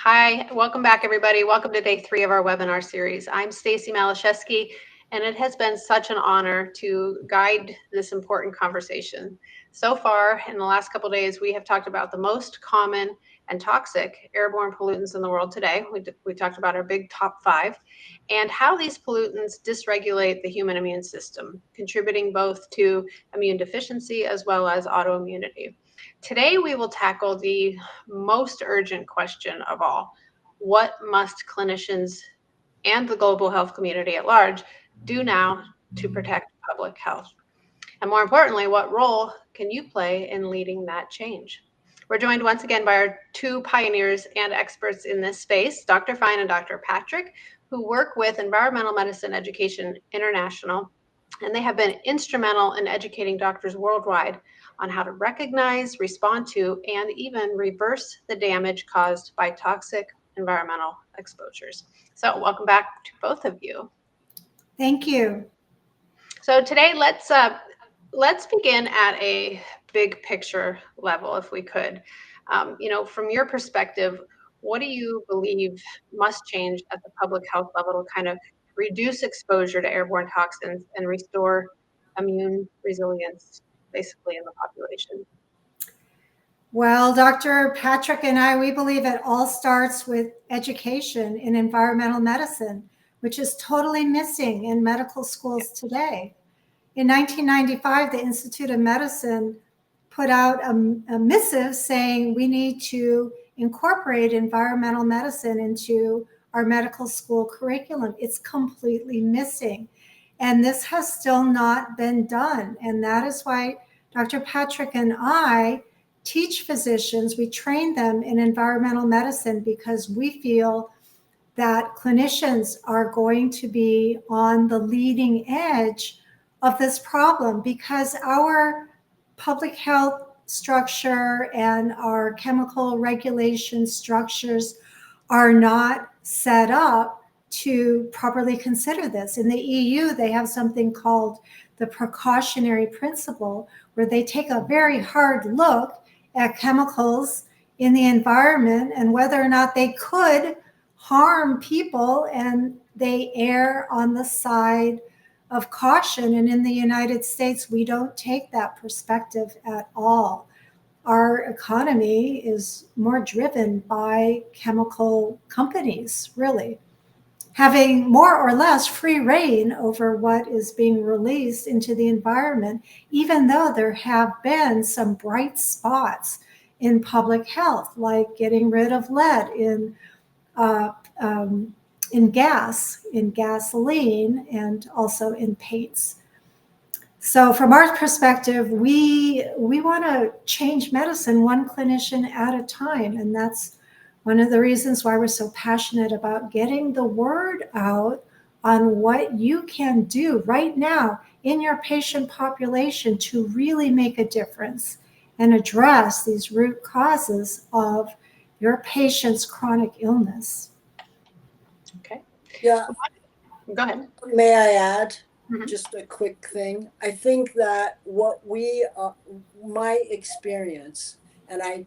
Hi, welcome back, everybody. Welcome to day 3 of our webinar series. I'm Stacy Malesiewski, and it has been such an honor to guide this important conversation. So far, in the last couple of days, we have talked about the most common and toxic airborne pollutants in the world today. We talked about our big top 5 and how these pollutants dysregulate the human immune system, contributing both to immune deficiency as well as autoimmunity. Today, we will tackle the most urgent question of all. What must clinicians and the global health community at large do now to protect public health? And more importantly, what role can you play in leading that change? We're joined once again by our 2 pioneers and experts in this space, Dr. Fine and Dr. Patrick, who work with Environmental Medicine Education International, and they have been instrumental in educating doctors worldwide on how to recognize, respond to, and even reverse the damage caused by toxic environmental exposures. So welcome back to both of you. Thank you. So today, let's begin at a big picture level, if we could. From your perspective, what do you believe must change at the public health level to kind of reduce exposure to airborne toxins and restore immune resilience, basically, in the population? Well, Dr. Patrick and I, we believe it all starts with education in environmental medicine, which is totally missing in medical schools today. In 1995, the Institute of Medicine put out a missive saying we need to incorporate environmental medicine into our medical school curriculum. It's completely missing. And this has still not been done. And that is why Dr. Patrick and I teach physicians, we train them in environmental medicine because we feel that clinicians are going to be on the leading edge of this problem because our public health structure and our chemical regulation structures are not set up to properly consider this. In the EU, they have something called the precautionary principle, where they take a very hard look at chemicals in the environment and whether or not they could harm people, and they err on the side of caution. And in the United States, we don't take that perspective at all. Our economy is more driven by chemical companies, really, having more or less free reign over what is being released into the environment, even though there have been some bright spots in public health, like getting rid of lead in gas, in gasoline, and also in paints. So from our perspective, we want to change medicine one clinician at a time. And that's one of the reasons why we're so passionate about getting the word out on what you can do right now in your patient population to really make a difference and address these root causes of your patient's chronic illness. Okay. Yeah. Go ahead. May I add just a quick thing? I think that my experience, and I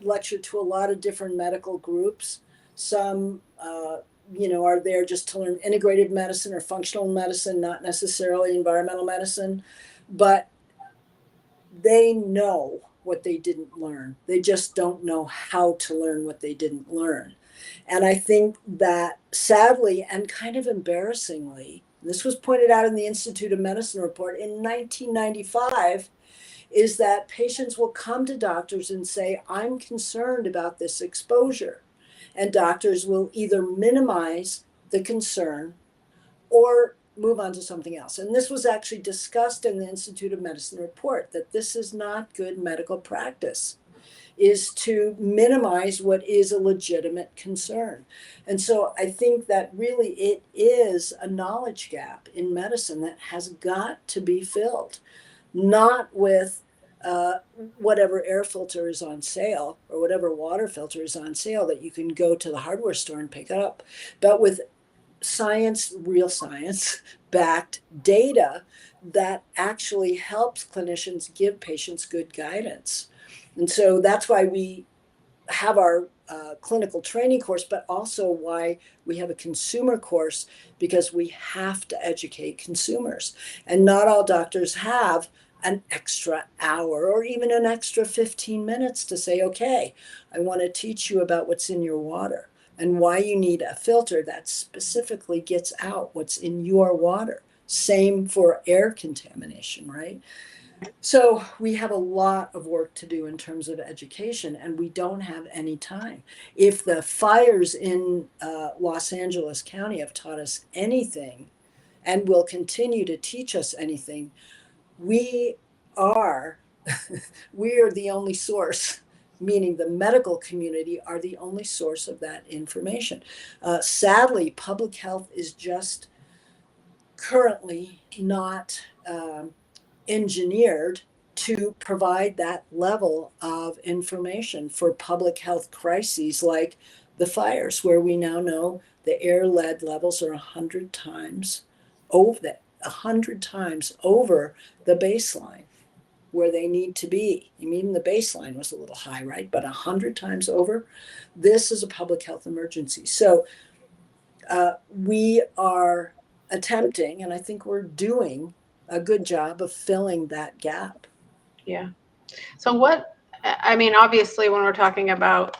lecture to a lot of different medical groups. Some, are there just to learn integrative medicine or functional medicine, not necessarily environmental medicine, but they know what they didn't learn. They just don't know how to learn what they didn't learn. And I think that sadly and kind of embarrassingly, this was pointed out in the Institute of Medicine report in 1995, is that patients will come to doctors and say, I'm concerned about this exposure. And doctors will either minimize the concern or move on to something else. And this was actually discussed in the Institute of Medicine report, that this is not good medical practice, is to minimize what is a legitimate concern. And so I think that really it is a knowledge gap in medicine that has got to be filled, not with whatever air filter is on sale or whatever water filter is on sale that you can go to the hardware store and pick up, but with science, real science backed data that actually helps clinicians give patients good guidance. And so that's why we have our clinical training course, but also why we have a consumer course, because we have to educate consumers. And not all doctors have an extra hour or even an extra 15 minutes to say, okay, I want to teach you about what's in your water and why you need a filter that specifically gets out what's in your water. Same for air contamination, right? So we have a lot of work to do in terms of education, and we don't have any time. If the fires in Los Angeles County have taught us anything and will continue to teach us anything, we are we are the only source, meaning the medical community are the only source of that information. Sadly, public health is just currently not engineered to provide that level of information for public health crises like the fires, where we now know the air lead levels are 100 times over the 100 times over the baseline where they need to be. I mean, the baseline was a little high, right? But 100 times over. This is a public health emergency. So we are attempting, and I think we're doing a good job of filling that gap. Yeah. So what, I mean, obviously when we're talking about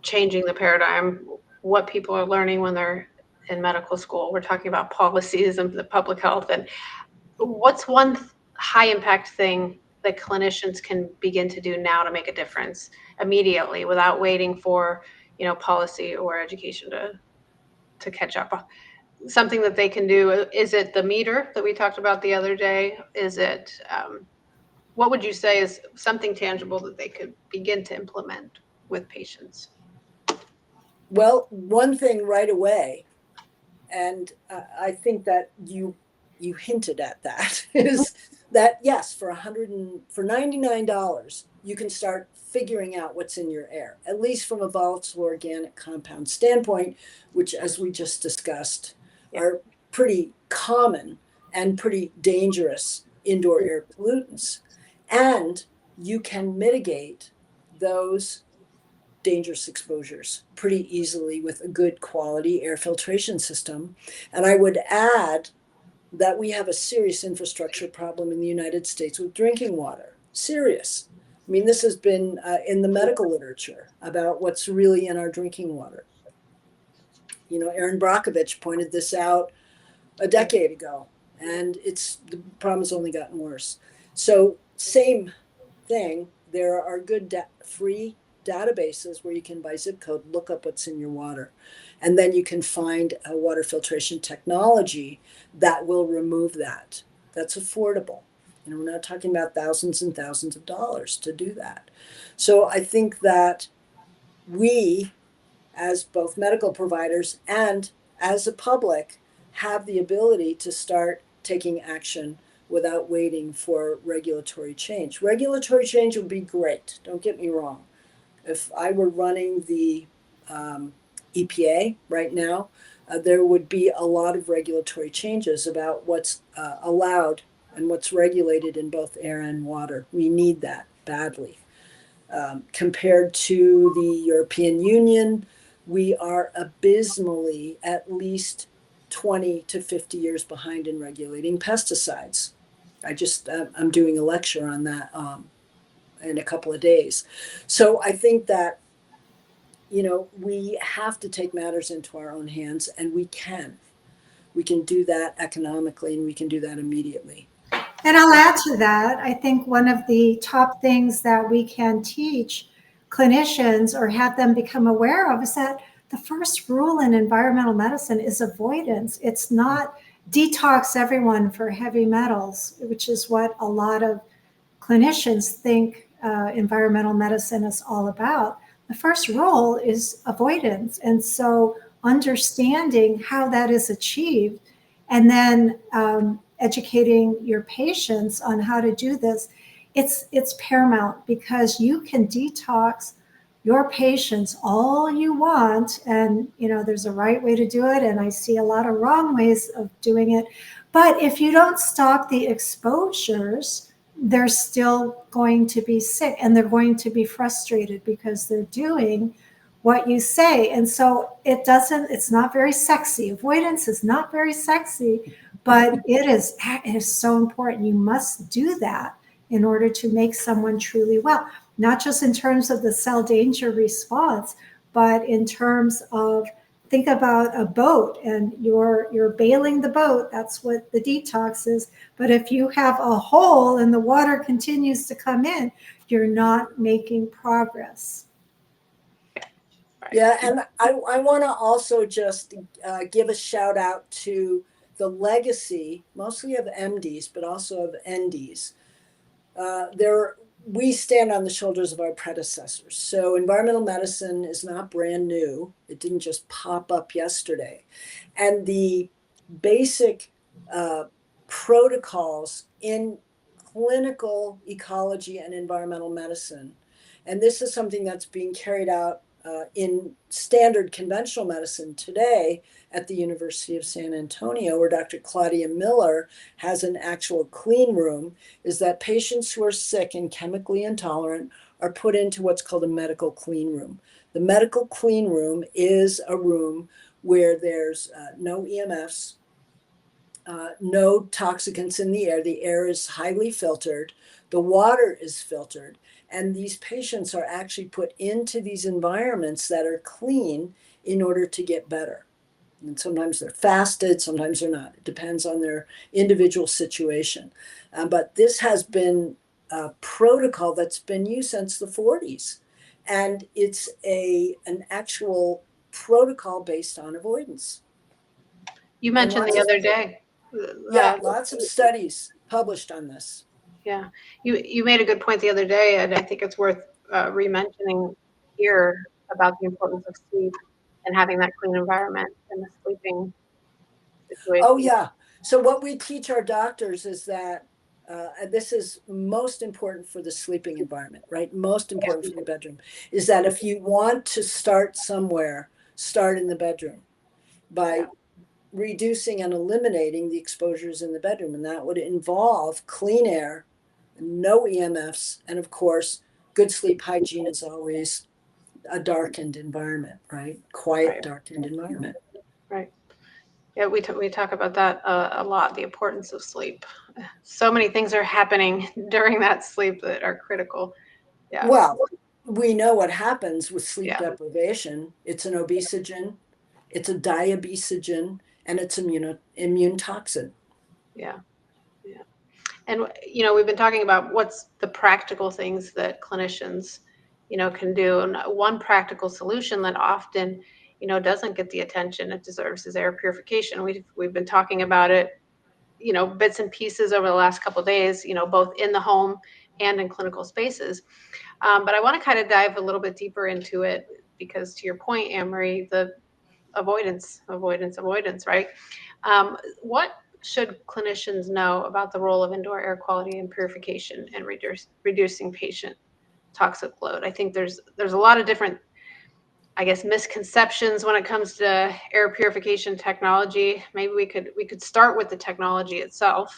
changing the paradigm, what people are learning when they're in medical school, we're talking about policies and the public health. And what's one high impact thing that clinicians can begin to do now to make a difference immediately without waiting for, you know, policy or education to catch up? Something that they can do. Is it the meter that we talked about the other day? Is it, what would you say is something tangible that they could begin to implement with patients? Well, one thing right away, and I think that you hinted at that, is that yes, for $99, you can start figuring out what's in your air, at least from a volatile organic compound standpoint, which, as we just discussed, are pretty common and pretty dangerous indoor air pollutants. And you can mitigate those dangerous exposures pretty easily with a good quality air filtration system. And I would add that we have a serious infrastructure problem in the United States with drinking water. Serious. I mean, this has been in the medical literature about what's really in our drinking water. You know, Aaron Brockovich pointed this out a decade ago, and the problem has only gotten worse. So same thing, there are good free databases where you can, by zip code, look up what's in your water. And then you can find a water filtration technology that will remove that. That's affordable. You know, we're not talking about thousands and thousands of dollars to do that. So I think that we, as both medical providers and as a public, have the ability to start taking action without waiting for regulatory change. Regulatory change would be great, don't get me wrong. If I were running the EPA right now, there would be a lot of regulatory changes about what's allowed and what's regulated in both air and water. We need that badly. Compared to the European Union, we are abysmally at least 20 to 50 years behind in regulating pesticides. I'm doing a lecture on that in a couple of days. So I think that, you know, we have to take matters into our own hands, and we can. We can do that economically, and we can do that immediately. And I'll add to that. I think one of the top things that we can teach clinicians or have them become aware of is that the first rule in environmental medicine is avoidance. It's not detox everyone for heavy metals, which is what a lot of clinicians think environmental medicine is all about. The first rule is avoidance. And so understanding how that is achieved and then educating your patients on how to do this, it's paramount, because you can detox your patients all you want, and you know there's a right way to do it, and I see a lot of wrong ways of doing it. But if you don't stop the exposures, they're still going to be sick and they're going to be frustrated because they're doing what you say. And so it's not very sexy. Avoidance is not very sexy, but it is so important. You must do that in order to make someone truly well, not just in terms of the cell danger response, but in terms of, think about a boat and you're bailing the boat. That's what the detox is. But if you have a hole and the water continues to come in, you're not making progress. Yeah, and I want to also just give a shout out to the legacy, mostly of MDs, but also of NDs. We stand on the shoulders of our predecessors. So environmental medicine is not brand new. It didn't just pop up yesterday. And the basic protocols in clinical ecology and environmental medicine, and this is something that's being carried out in standard conventional medicine today at the University of San Antonio, where Dr. Claudia Miller has an actual clean room, is that patients who are sick and chemically intolerant are put into what's called a medical clean room. The medical clean room is a room where there's no EMFs, no toxicants in the air. The air is highly filtered. The water is filtered. And these patients are actually put into these environments that are clean in order to get better. And sometimes they're fasted, sometimes they're not. It depends on their individual situation. But this has been a protocol that's been used since the 40s. And it's an actual protocol based on avoidance. You mentioned the other day. Yeah, lots of studies published on this. Yeah, you made a good point the other day, and I think it's worth re-mentioning here about the importance of sleep and having that clean environment in the sleeping situation. Oh yeah. So what we teach our doctors is that this is most important for the sleeping environment, right? Most important for the bedroom is that if you want to start somewhere, start in the bedroom by reducing and eliminating the exposures in the bedroom. And that would involve clean air, no EMFs, and of course, good sleep hygiene is always a darkened environment, right? Quiet, darkened environment. Right. Yeah, we talk about that a lot, the importance of sleep. So many things are happening during that sleep that are critical. Yeah. Well, we know what happens with sleep deprivation. It's an obesogen, it's a diabesogen, and it's immune toxin. Yeah. Yeah. And, we've been talking about what's the practical things that clinicians, can do. And one practical solution that often, doesn't get the attention it deserves is air purification. We've been talking about it, bits and pieces over the last couple of days, both in the home and in clinical spaces. But I want to kind of dive a little bit deeper into it because, to your point, Anne-Marie, the avoidance, right? What should clinicians know about the role of indoor air quality and purification and reducing patient toxic load? I think there's a lot of different, I guess, misconceptions when it comes to air purification technology. Maybe we could start with the technology itself.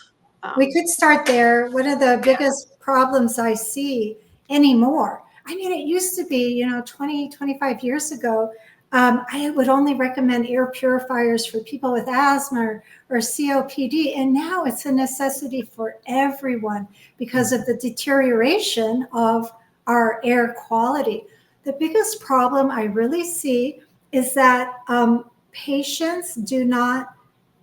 We could start there. One of the biggest problems I see anymore, I mean, it used to be, 20, 25 years ago, I would only recommend air purifiers for people with asthma or COPD. And now it's a necessity for everyone because of the deterioration of our air quality. The biggest problem I really see is that patients do not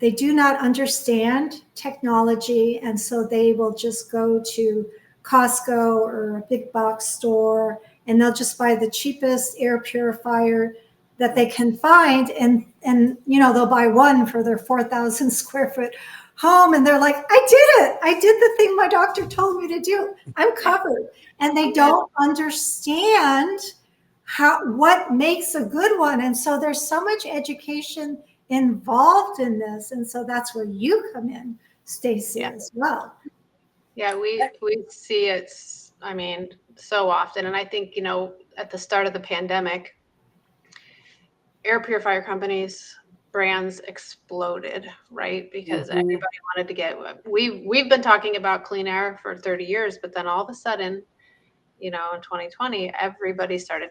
understand technology. And so they will just go to Costco or a big box store and they'll just buy the cheapest air purifier that they can find. And they'll buy one for their 4,000 square foot home. And they're like, I did it. I did the thing my doctor told me to do. I'm covered. And they don't understand what makes a good one. And so there's so much education involved in this. And so that's where you come in, Stacy, as well. Yeah, we see it, so often. And I think, at the start of the pandemic, air purifier companies brands exploded, right? Because everybody wanted to get, we've been talking about clean air for 30 years, but then all of a sudden, in 2020, everybody started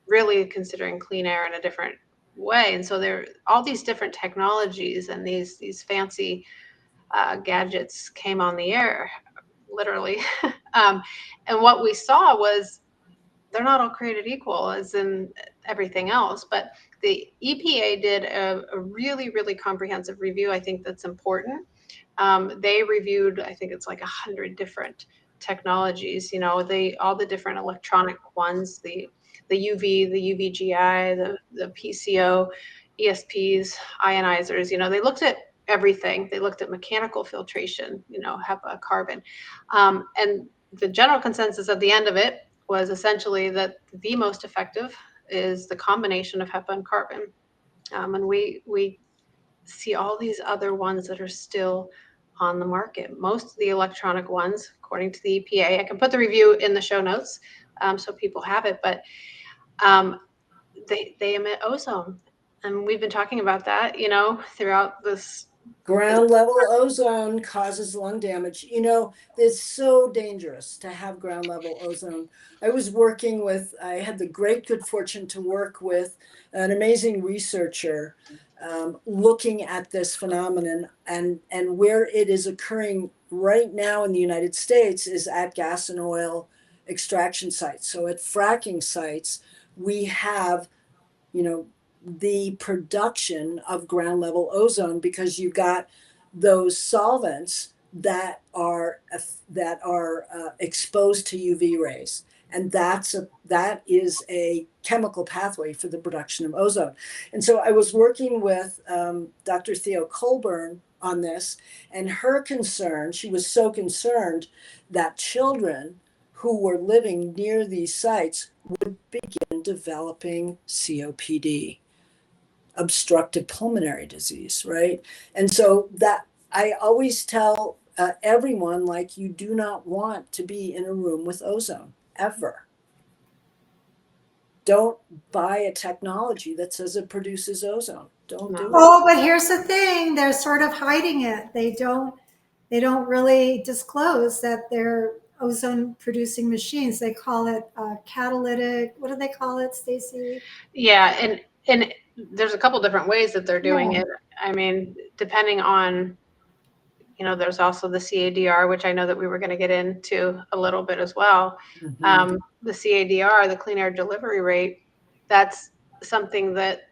really considering clean air in a different way. And so there are all these different technologies and these fancy gadgets came on the air, literally. And what we saw was they're not all created equal as in everything else, but the EPA did a really, really comprehensive review. I think that's important. They reviewed, I think it's like 100 different technologies, all the different electronic ones, the UV, the UVGI, the PCO, ESPs, ionizers, they looked at everything. They looked at mechanical filtration, HEPA, carbon. And the general consensus at the end of it was essentially that the most effective is the combination of HEPA and carbon. And we see all these other ones that are still on the market. Most of the electronic ones, according to the EPA, I can put the review in the show notes so people have it, but they emit ozone. And we've been talking about that, throughout this. Ground level ozone causes lung damage. It's so dangerous to have ground level ozone. I had the great good fortune to work with an amazing researcher looking at this phenomenon, and where it is occurring right now in the United States is at gas and oil extraction sites. So at fracking sites, we have, the production of ground level ozone because you've got those solvents that are exposed to UV rays, and that is a chemical pathway for the production of ozone. And so I was working with Dr. Theo Colburn on this, and she was so concerned that children who were living near these sites would begin developing COPD, obstructive pulmonary disease, right? And so that I always tell everyone, like, you do not want to be in a room with ozone ever. Don't buy a technology that says it produces ozone. Don't do it. Oh, but here's the thing, they're sort of hiding it. They don't really disclose that they're ozone producing machines. They call it catalytic. What do they call it, Stacy? Yeah, and there's a couple different ways that they're doing it. I mean, depending on, there's also the CADR, which I know that we were going to get into a little bit as well. The CADR, the clean air delivery rate, that's something that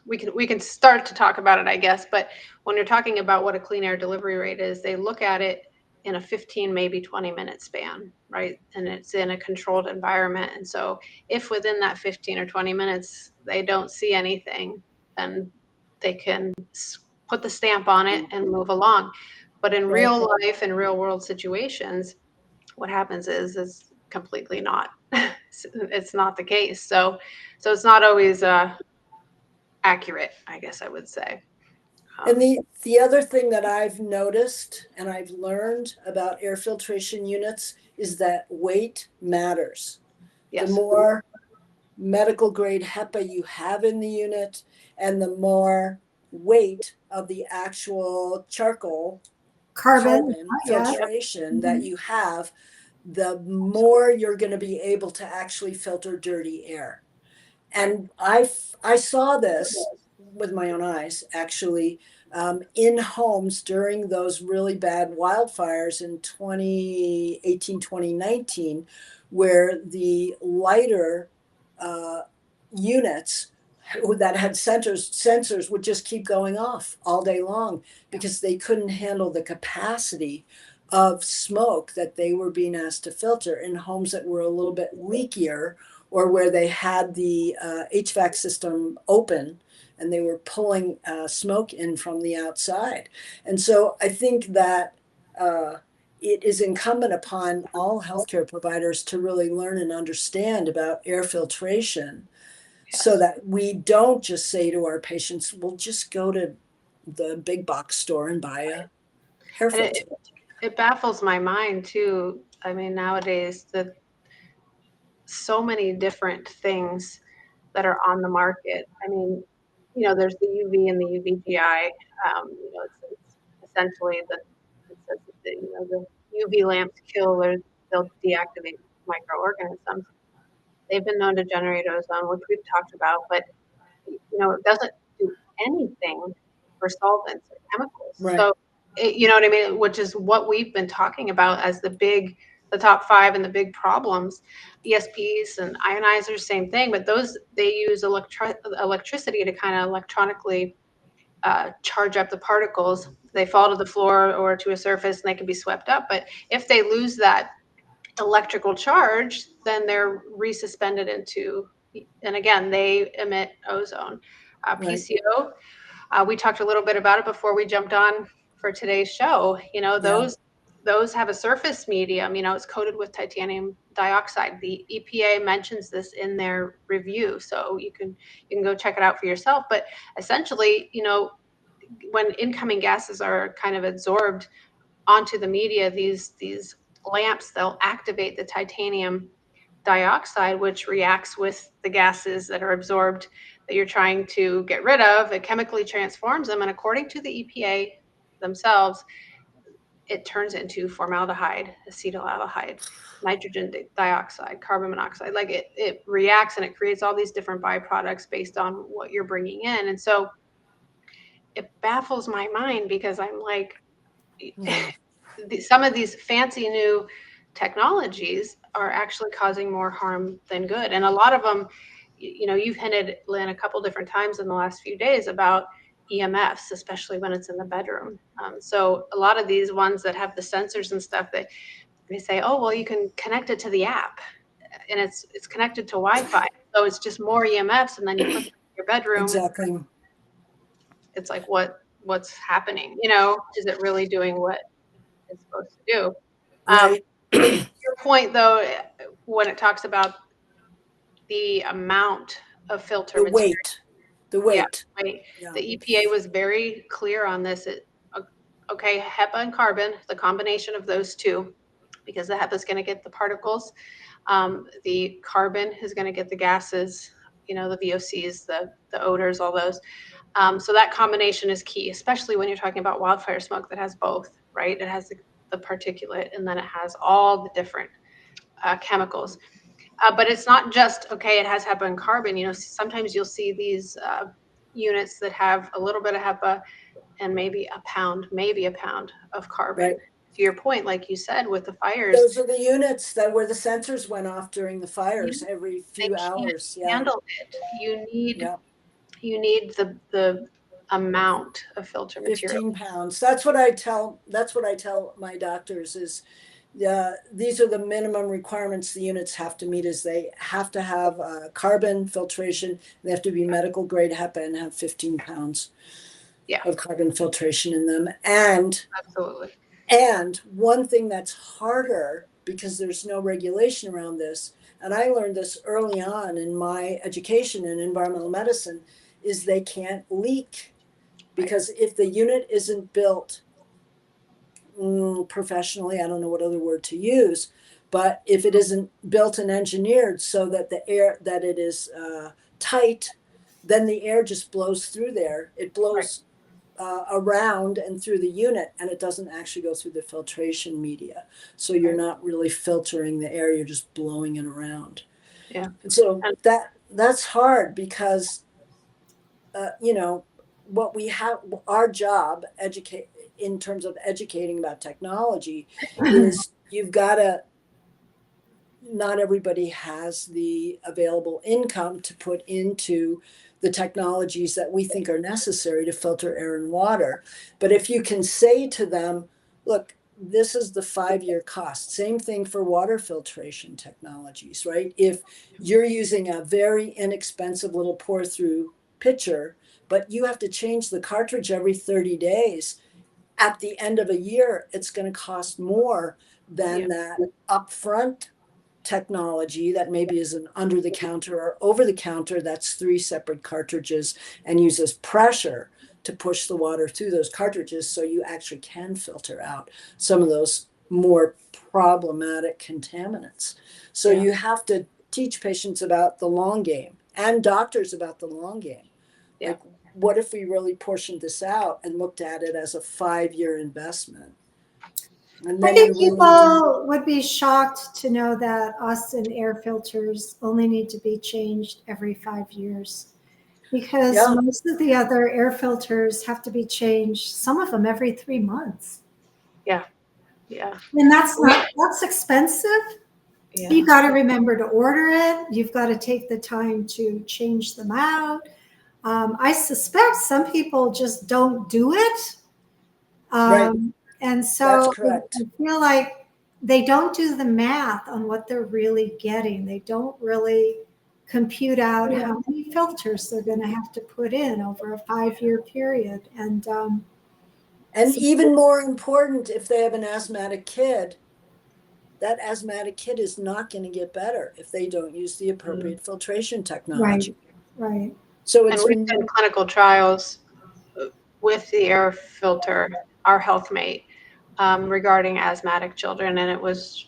we can start to talk about it, I guess. But when you're talking about what a clean air delivery rate is, they look at it in a 15, maybe 20-minute span, right? And it's in a controlled environment. And so if within that 15 or 20 minutes, they don't see anything, then they can put the stamp on it and move along. But in real life and real world situations, what happens is completely not. It's not the case. So it's not always accurate, I guess I would say. And the other thing that I've noticed and I've learned about air filtration units is that weight matters. Yes. The more medical grade HEPA you have in the unit, and the more weight of the actual charcoal carbon filtration that you have, the more you're going to be able to actually filter dirty air. And I saw this with my own eyes, actually, in homes during those really bad wildfires in 2018, 2019, where the lighter units that had sensors would just keep going off all day long because they couldn't handle the capacity of smoke that they were being asked to filter in homes that were a little bit leakier, or where they had the HVAC system open and they were pulling smoke in from the outside. And so I think that it is incumbent upon all healthcare providers to really learn and understand about air filtration, so that we don't just say to our patients, we'll just go to the big box store and buy a hair filter. It baffles my mind too. I mean, nowadays, so many different things that are on the market. I mean, there's the UV and the UVGI. It's essentially it says that the UV lamps kill or they'll deactivate microorganisms. They've been known to generate ozone, which we've talked about, but it doesn't do anything for solvents or chemicals. Right. So, you know what I mean? Which is what we've been talking about as the top 5 and the big problems. ESPs and ionizers, same thing, but they use electricity to kind of electronically charge up the particles. They fall to the floor or to a surface and they can be swept up. But if they lose that electrical charge, then they're resuspended into, and again, they emit ozone. Right. PCO, we talked a little bit about it before we jumped on for today's show. Those have a surface medium, it's coated with titanium dioxide. The EPA mentions this in their review, so you can go check it out for yourself. But essentially, when incoming gases are kind of absorbed onto the media, these lamps, they'll activate the titanium dioxide, which reacts with the gases that are absorbed that you're trying to get rid of. It chemically transforms them, and according to the EPA themselves, it turns into formaldehyde, acetaldehyde, nitrogen dioxide, carbon monoxide. Like it reacts and it creates all these different byproducts based on what you're bringing in. And so it baffles my mind because I'm like, some of these fancy new technologies are actually causing more harm than good. And a lot of them, you've hinted, Lyn, a couple different times in the last few days about EMFs, especially when it's in the bedroom. So a lot of these ones that have the sensors and stuff, that they say, oh, well, you can connect it to the app, and it's connected to Wi-Fi. So it's just more EMFs, and then you put it in your bedroom. Exactly. It's like, what's happening? Is it really doing what it's supposed to do? Right. Your point, though, when it talks about the amount of filter The material, weight. the EPA was very clear on this. Okay, HEPA and carbon, the combination of those two, because the HEPA is going to get the particles, the carbon is going to get the gases, the VOCs, the odors, all those. So that combination is key, especially when you're talking about wildfire smoke that has both, right? It has the particulate, and then it has all the different chemicals. But it's not just, okay, it has HEPA and carbon. Sometimes you'll see these units that have a little bit of HEPA and maybe a pound of carbon. Right. To your point, like you said, with the fires. Those are the units where the sensors went off during the fires every few hours. Yeah. Handle it. You need the amount of filter material. 15 pounds. That's what I tell my doctors is, these are the minimum requirements the units have to meet. Is they have to have carbon filtration. They have to be medical grade HEPA and have 15 pounds of carbon filtration in them. And absolutely. And one thing that's harder, because there's no regulation around this, and I learned this early on in my education in environmental medicine, is they can't leak. Because if the unit isn't built professionally, I don't know what other word to use, but if it isn't built and engineered so that that it is tight, then the air just blows through there. It blows around and through the unit, and it doesn't actually go through the filtration media. So you're not really filtering the air, you're just blowing it around. Yeah. And so that's hard because, what we have, our job, in terms of educating about technology, is not everybody has the available income to put into the technologies that we think are necessary to filter air and water. But if you can say to them, look, this is the 5-year cost. Same thing for water filtration technologies, right? If you're using a very inexpensive little pour through pitcher, but you have to change the cartridge every 30 days, at the end of a year, it's going to cost more than that upfront technology that maybe is an under the counter or over the counter that's 3 separate cartridges and uses pressure to push the water through those cartridges, so you actually can filter out some of those more problematic contaminants. So you have to teach patients about the long game and doctors about the long game. Like, what if we really portioned this out and looked at it as a 5-year investment? And I then think you really people would be shocked to know that Austin air filters only need to be changed every 5 years, because Yeah. most of the other air filters have to be changed, some of them every 3 months. Yeah. Yeah. And that's expensive. Yeah. You got to remember to order it. You've got to take the time to change them out. I suspect some people just don't do it. Right. And That's so correct. I feel like they don't do the math on what they're really getting. They don't really compute out how many filters they're going to have to put in over a 5-year period. And even more important, if they have an asthmatic kid, that asthmatic kid is not going to get better if they don't use the appropriate filtration technology. right. So And it's we've done clinical trials with the air filter, our HealthMate, regarding asthmatic children, and it was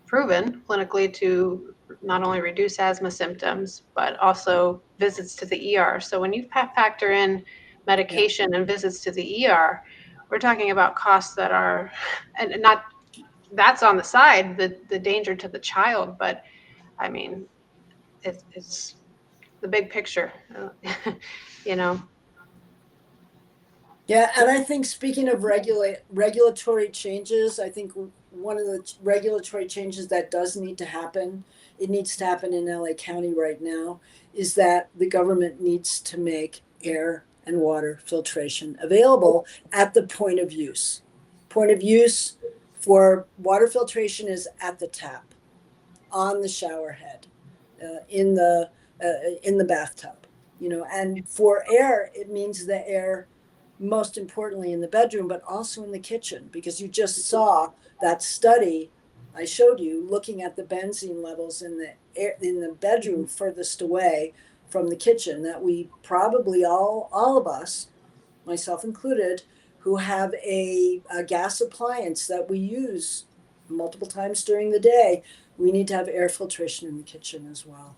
proven clinically to not only reduce asthma symptoms, but also visits to the ER. So when you factor in medication and visits to the ER, we're talking about costs that are, and not, that's on the side, the danger to the child, but I mean, it's the big picture, you know. Yeah, and I think speaking of regulatory changes, I think one of the regulatory changes that does need to happen, it needs to happen in LA County right now, is that the government needs to make air and water filtration available at the point of use. Point of use for water filtration is at the tap, on the shower head, in the bathtub, and for air, it means the air most importantly in the bedroom, but also in the kitchen, because you just saw that study I showed you looking at the benzene levels in the air, in the bedroom furthest away from the kitchen, that we probably all of us, myself included, who have a gas appliance that we use multiple times during the day, we need to have air filtration in the kitchen as well.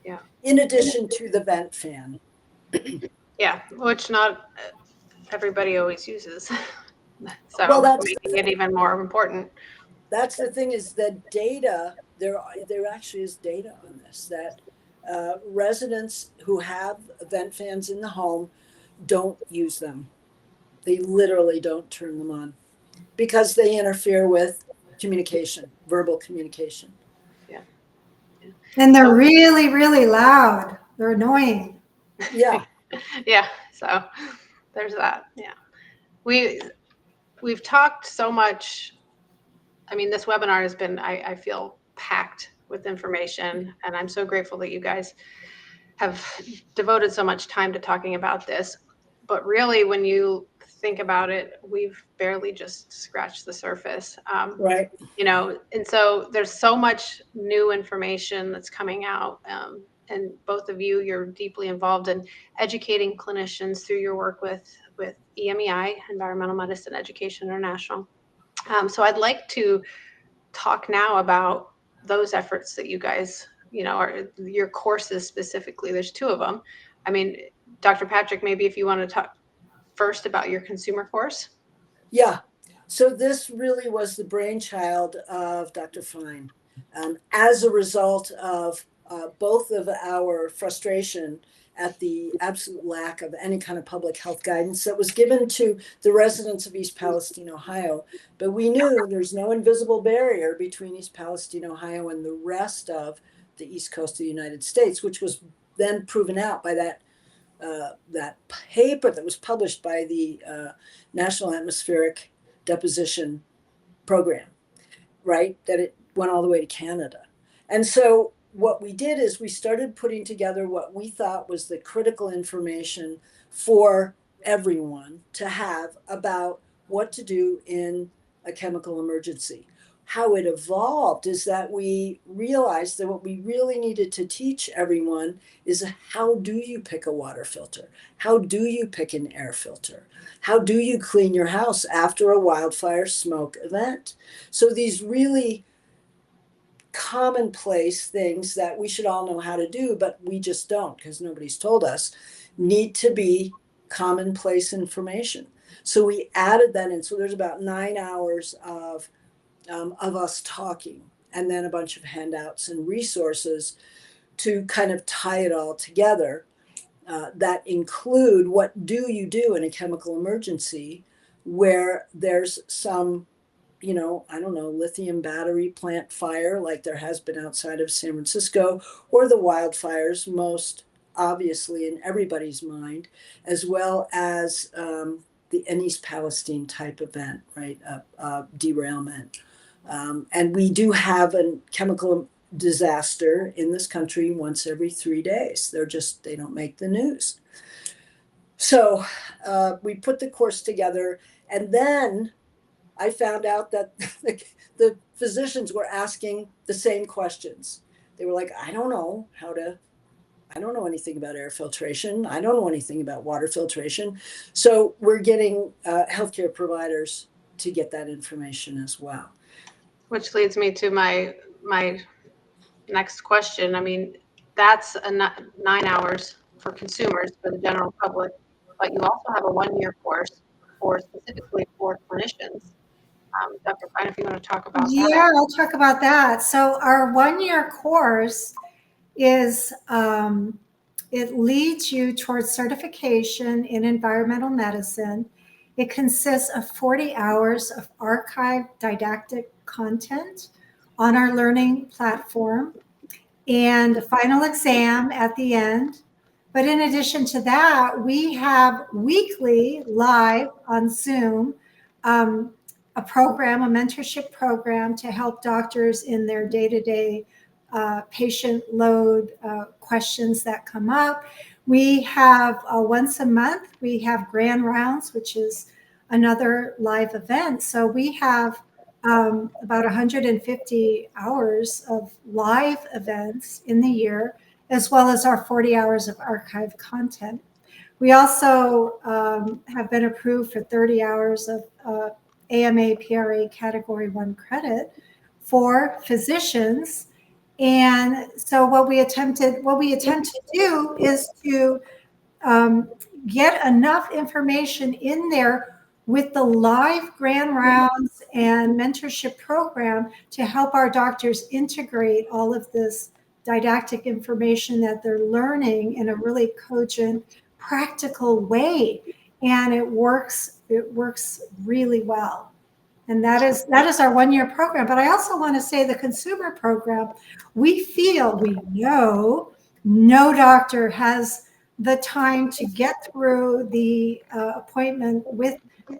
Yeah. In addition to the vent fan. Yeah, which not everybody always uses. So Well, that's making it even more important. That's the thing, is that data, there actually is data on this, that residents who have vent fans in the home don't use them. They literally don't turn them on because they interfere with communication, verbal communication. Yeah. And they're really, really loud. They're annoying. Yeah. Yeah. So there's that. Yeah. We've talked so much. I mean, this webinar has been, I feel, packed with information, and I'm so grateful that you guys have devoted so much time to talking about this. But really, when you think about it, we've barely just scratched the surface. Right. And so there's so much new information that's coming out. And both of you, you're deeply involved in educating clinicians through your work with EMEI, Environmental Medicine Education International. So I'd like to talk now about those efforts that you guys, are your courses specifically. There's 2 of them. I mean, Dr. Patrick, maybe if you want to talk first about your consumer course. Yeah. So this really was the brainchild of Dr. Fine, as a result of both of our frustration at the absolute lack of any kind of public health guidance that was given to the residents of East Palestine, Ohio. But we knew there's no invisible barrier between East Palestine, Ohio, and the rest of the East Coast of the United States, which was then proven out by that paper that was published by the National Atmospheric Deposition Program, right? That it went all the way to Canada. And so what we did is we started putting together what we thought was the critical information for everyone to have about what to do in a chemical emergency. How it evolved is that we realized that what we really needed to teach everyone is, how do you pick a water filter? How do you pick an air filter? How do you clean your house after a wildfire smoke event? So these really commonplace things that we should all know how to do, but we just don't because nobody's told us, need to be commonplace information. So we added that in. So there's about 9 hours of us talking, and then a bunch of handouts and resources to kind of tie it all together, that include what do you do in a chemical emergency where there's some, I don't know, lithium battery plant fire like there has been outside of San Francisco, or the wildfires most obviously in everybody's mind, as well as an East Palestine type event, right? Derailment. And we do have a chemical disaster in this country once every 3 days. They don't make the news. So we put the course together, and then I found out that the physicians were asking the same questions. They were like, I don't know anything about air filtration. I don't know anything about water filtration. So we're getting healthcare providers to get that information as well. Which leads me to my next question. I mean, that's 9 hours for consumers, for the general public, but you also have a 1-year course specifically for clinicians. Dr. Fine, if you want to talk about that. Yeah, I'll talk about that. So our 1-year course is, it leads you towards certification in environmental medicine. It consists of 40 hours of archived didactic content on our learning platform and a final exam at the end. But in addition to that, we have weekly live on Zoom, a mentorship program to help doctors in their day-to-day patient load questions that come up. We have once a month, we have Grand Rounds, which is another live event. So we have about 150 hours of live events in the year, as well as our 40 hours of archived content. We also have been approved for 30 hours of AMA PRA Category 1 credit for physicians. And so what we attempt to do is to get enough information in there with the live Grand Rounds and mentorship program to help our doctors integrate all of this didactic information that they're learning in a really cogent, practical way. And it works really well. And that is our 1-year program. But I also want to say the consumer program, we know no doctor has the time to get through the appointment with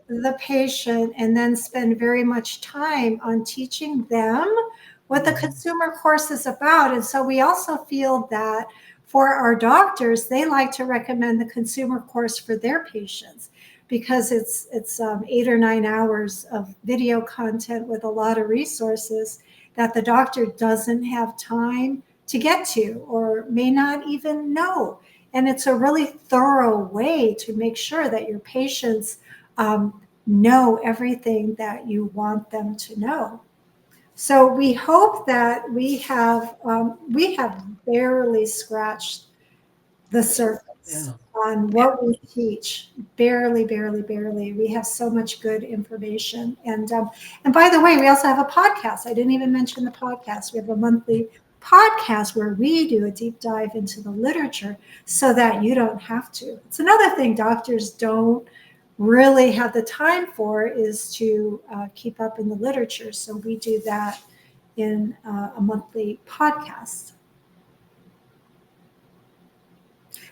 the patient and then spend very much time on teaching them what the consumer course is about. And so we also feel that for our doctors, they like to recommend the consumer course for their patients, because it's 8 or 9 hours of video content with a lot of resources that the doctor doesn't have time to get to or may not even know. And it's a really thorough way to make sure that your patients know everything that you want them to know. So we hope that we have barely scratched the surface on what we teach. Barely. We have so much good information. And by the way, we also have a podcast. I didn't even mention the podcast. We have a monthly podcast where we do a deep dive into the literature so that you don't have to. It's another thing doctors don't really have the time for, is to keep up in the literature. So we do that in a monthly podcast.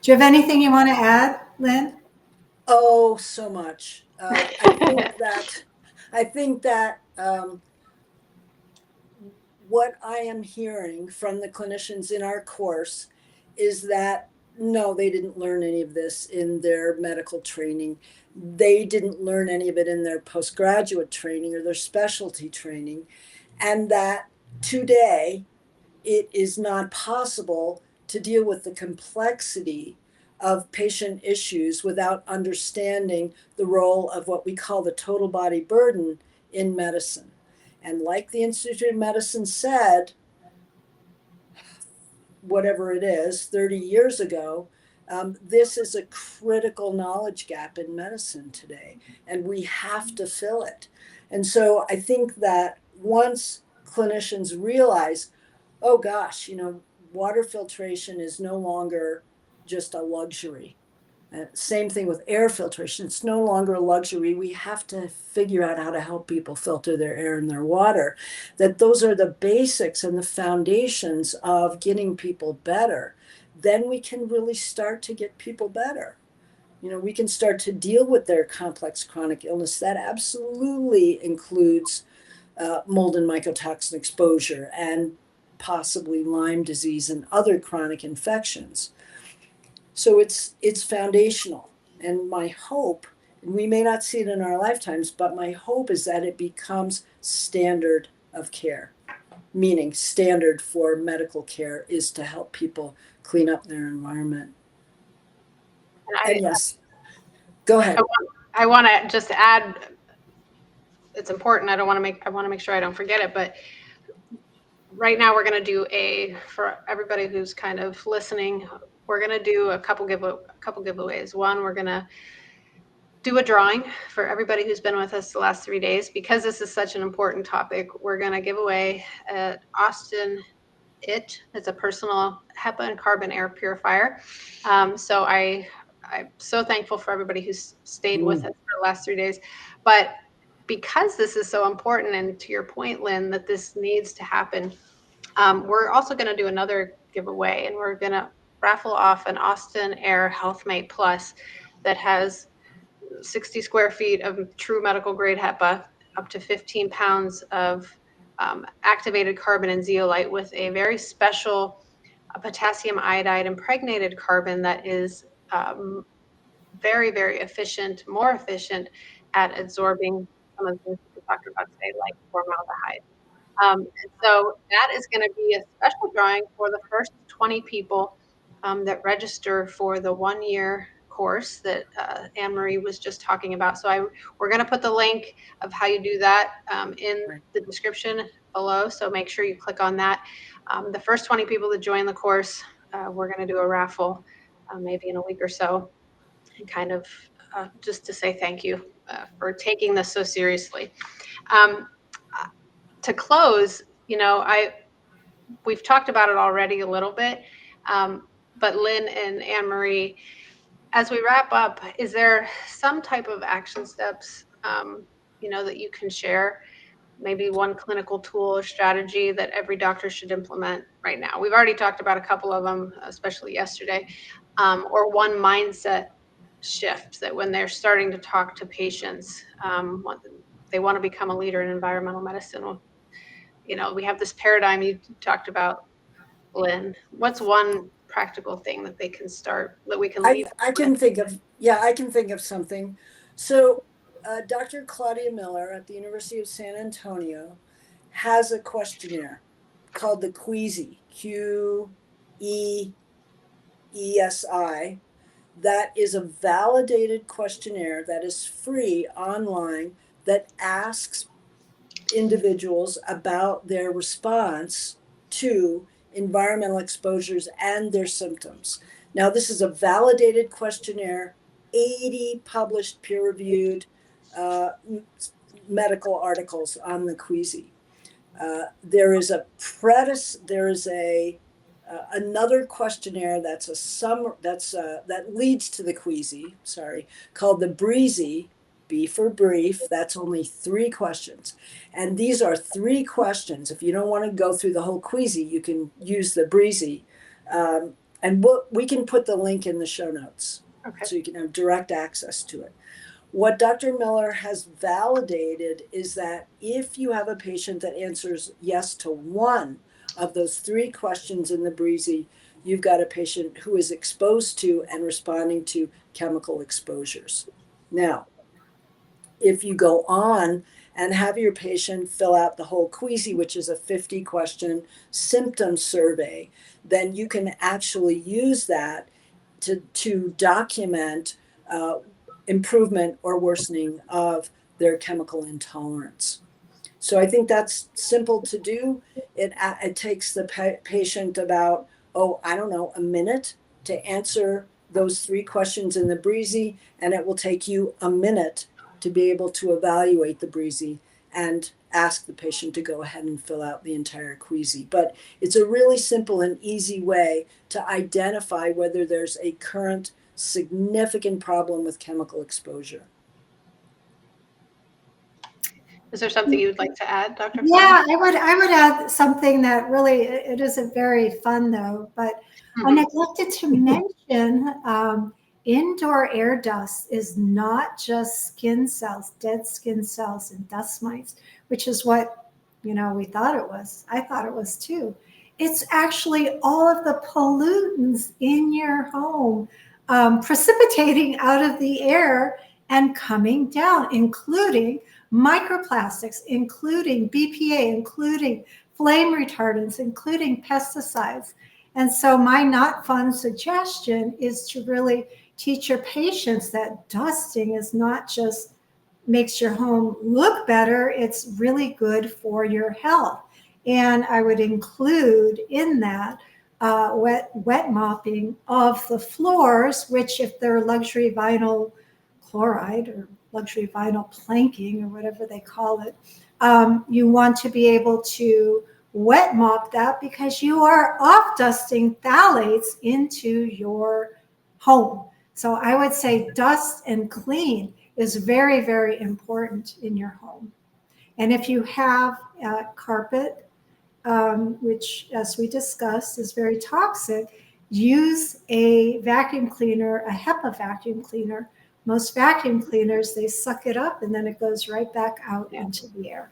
Do you have anything you want to add, Lyn? Oh, so much. I think that what I am hearing from the clinicians in our course is that no, they didn't learn any of this in their medical training. They didn't learn any of it in their postgraduate training or their specialty training. And that today it is not possible to deal with the complexity of patient issues without understanding the role of what we call the total body burden in medicine. And like the Institute of Medicine said, whatever it is, 30 years ago, This is a critical knowledge gap in medicine today, and we have to fill it. And so I think that once clinicians realize, oh gosh, water filtration is no longer just a luxury. Same thing with air filtration. It's no longer a luxury. We have to figure out how to help people filter their air and their water. That those are the basics and the foundations of getting people better. Then we can really start to get people better. We can start to deal with their complex chronic illness. That absolutely includes mold and mycotoxin exposure and possibly Lyme disease and other chronic infections. So it's foundational. And my hope, and we may not see it in our lifetimes, but my hope is that it becomes standard of care. Meaning standard for medical care is to help people clean up their environment. And yes, go ahead. I want to just add, it's important. I want to make sure I don't forget it, but right now we're going to do for everybody who's kind of listening, we're going to do a couple giveaways. One, we're going to do a drawing for everybody who's been with us the last 3 days. Because this is such an important topic, we're going to give away an Austin It's a personal HEPA and carbon air purifier. So I'm so thankful for everybody who's stayed with us for the last 3 days. But because this is so important, and to your point, Lyn, that this needs to happen, we're also going to do another giveaway, and we're going to raffle off an Austin Air HealthMate Plus that has 60 square feet of true medical grade HEPA, up to 15 pounds of activated carbon and zeolite with a very special potassium iodide impregnated carbon that is very, very efficient, more efficient at absorbing some of the things we talked about today, like formaldehyde. And so that is going to be a special drawing for the first 20 people that register for the 1-year course that Anne-Marie was just talking about. So we're going to put the link of how you do that in the description below. So make sure you click on that. The first 20 people that join the course, we're going to do a raffle maybe in a week or so, and kind of just to say thank you for taking this so seriously. To close, we've talked about it already a little bit, but Lyn and Anne-Marie, as we wrap up, is there some type of action steps, that you can share? Maybe one clinical tool or strategy that every doctor should implement right now. We've already talked about a couple of them, especially yesterday, or one mindset shift that when they're starting to talk to patients, they want to become a leader in environmental medicine. We have this paradigm you talked about, Lyn. What's one practical thing that they can start, that we can leave? I can think of something. So Dr. Claudia Miller at the University of San Antonio has a questionnaire called the QEESI, QEESI, that is a validated questionnaire that is free online that asks individuals about their response to environmental exposures and their symptoms. Now, this is a validated questionnaire, 80 published peer-reviewed medical articles on the QEESI. There is another questionnaire that leads to the QEESI, called the BREEZI, B for brief. That's only 3 questions. And these are 3 questions. If you don't want to go through the whole QEESI, you can use the BREEZI. And we can put the link in the show notes, so you can have direct access to it. What Dr. Miller has validated is that if you have a patient that answers yes to one of those 3 questions in the BREEZI, you've got a patient who is exposed to and responding to chemical exposures. Now, if you go on and have your patient fill out the whole QEESI, which is a 50-question symptom survey, then you can actually use that to document improvement or worsening of their chemical intolerance. So I think that's simple to do. It takes the patient about, a minute to answer those 3 questions in the breezy, and it will take you a minute to be able to evaluate the breezy and ask the patient to go ahead and fill out the entire queasy. But it's a really simple and easy way to identify whether there's a current significant problem with chemical exposure. Is there something you would like to add, Dr. Yeah, I would add something that really, it isn't very fun though, but I neglected to mention indoor air dust is not just skin cells, dead skin cells and dust mites, which is what, we thought it was. I thought it was too. It's actually all of the pollutants in your home precipitating out of the air and coming down, including microplastics, including BPA, including flame retardants, including pesticides. And so my not fun suggestion is to really teach your patients that dusting is not just makes your home look better, it's really good for your health. And I would include in that wet mopping of the floors, which if they're luxury vinyl chloride or luxury vinyl planking or whatever they call it, you want to be able to wet mop that because you are off dusting phthalates into your home. So I would say dust and clean is very, very important in your home. And if you have carpet, which as we discussed is very toxic, use a vacuum cleaner, a HEPA vacuum cleaner. Most vacuum cleaners, they suck it up and then it goes right back out into the air.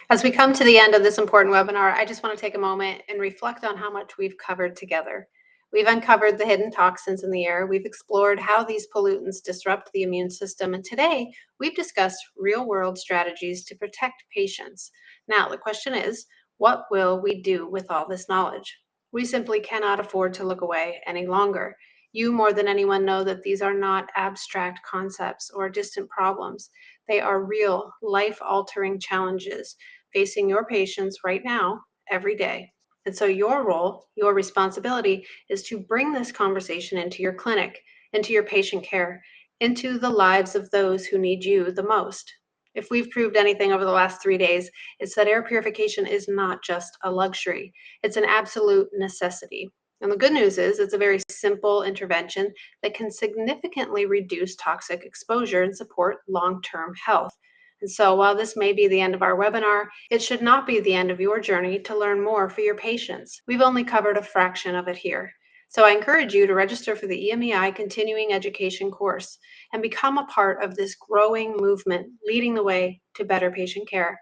As we come to the end of this important webinar, I just want to take a moment and reflect on how much we've covered together. We've uncovered the hidden toxins in the air. We've explored how these pollutants disrupt the immune system. And today, we've discussed real-world strategies to protect patients. Now, the question is, what will we do with all this knowledge? We simply cannot afford to look away any longer. You more than anyone know that these are not abstract concepts or distant problems. They are real, life-altering challenges facing your patients right now, every day. And so your role, your responsibility is to bring this conversation into your clinic, into your patient care, into the lives of those who need you the most. If we've proved anything over the last 3 days, it's that air purification is not just a luxury. It's an absolute necessity. And the good news is it's a very simple intervention that can significantly reduce toxic exposure and support long-term health. And so while this may be the end of our webinar, it should not be the end of your journey to learn more for your patients. We've only covered a fraction of it here. So I encourage you to register for the EMEI continuing education course and become a part of this growing movement leading the way to better patient care.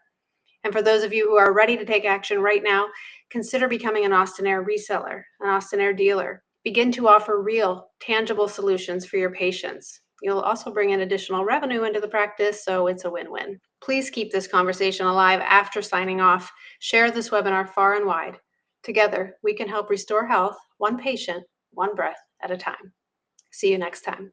And for those of you who are ready to take action right now, consider becoming an Austin Air reseller, an Austin Air dealer. Begin to offer real, tangible solutions for your patients. You'll also bring in additional revenue into the practice, so it's a win-win. Please keep this conversation alive after signing off. Share this webinar far and wide. Together, we can help restore health, one patient, one breath at a time. See you next time.